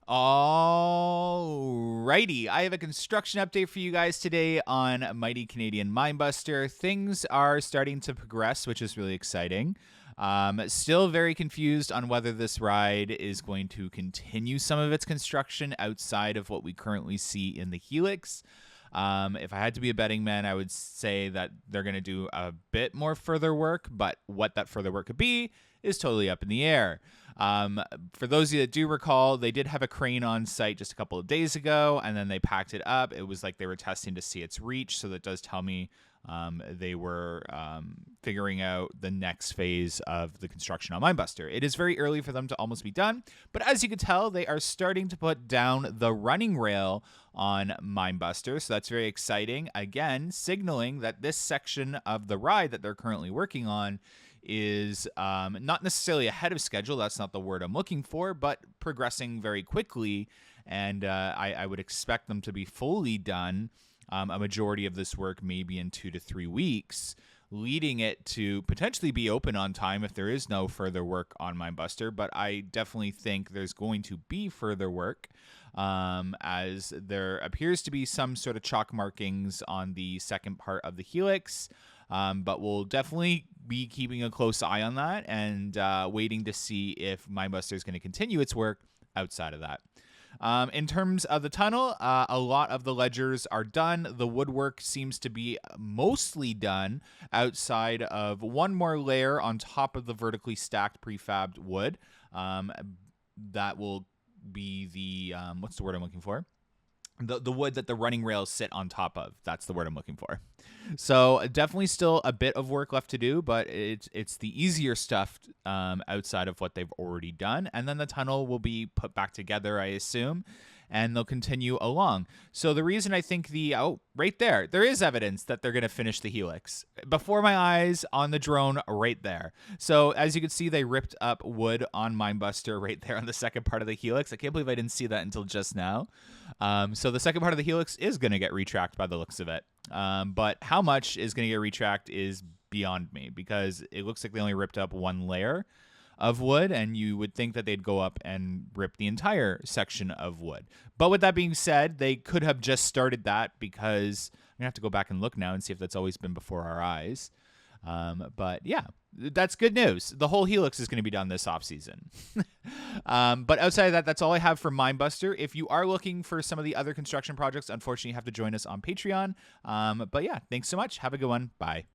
Alrighty, I have a construction update for you guys today on Mighty Canadian Minebuster. Things are starting to progress, which is really exciting. Still very confused on whether this ride is going to continue some of its construction outside of what we currently see in the Helix. If I had to be a betting man, I would say that they're going to do a bit more further work, but what that further work could be is totally up in the air. For those of you that do recall, they did have a crane on site just a couple of days ago, and then they packed it up. It was like they were testing to see its reach, so that does tell me they were figuring out the next phase of the construction on Minebuster. It is very early for them to almost be done, but as you can tell, they are starting to put down the running rail on Minebuster, so that's very exciting. Again, signaling that this section of the ride that they're currently working on is not necessarily ahead of schedule. That's not the word I'm looking for, but progressing very quickly, and I would expect them to be fully done. A majority of this work maybe in 2 to 3 weeks, leading it to potentially be open on time if there is no further work on Minebuster. But I definitely think there's going to be further work, as there appears to be some sort of chalk markings on the second part of the Helix. But we'll definitely be keeping a close eye on that and waiting to see if Minebuster is going to continue its work outside of that. In terms of the tunnel, a lot of the ledgers are done. The woodwork seems to be mostly done outside of one more layer on top of the vertically stacked prefabbed wood. That will be the, what's the word I'm looking for? The wood that the running rails sit on top of. That's the word I'm looking for. So definitely still a bit of work left to do, but it's the easier stuff outside of what they've already done. And then the tunnel will be put back together, I assume, and they'll continue along. So the reason I think right there is evidence that they're going to finish the Helix. Before my eyes on the drone right there. So as you can see, they ripped up wood on Minebuster right there on the second part of the Helix. I can't believe I didn't see that until just now. So the second part of the Helix is going to get retracked by the looks of it. But how much is going to get retracked is beyond me, because it looks like they only ripped up one layer of wood, and you would think that they'd go up and rip the entire section of wood. But with that being said, they could have just started that, because I'm going to have to go back and look now and see if that's always been before our eyes. But yeah, that's good news. The whole Helix is going to be done this offseason. But outside of that, that's all I have for Minebuster. If you are looking for some of the other construction projects, unfortunately, you have to join us on Patreon. But yeah, thanks so much. Have a good one. Bye.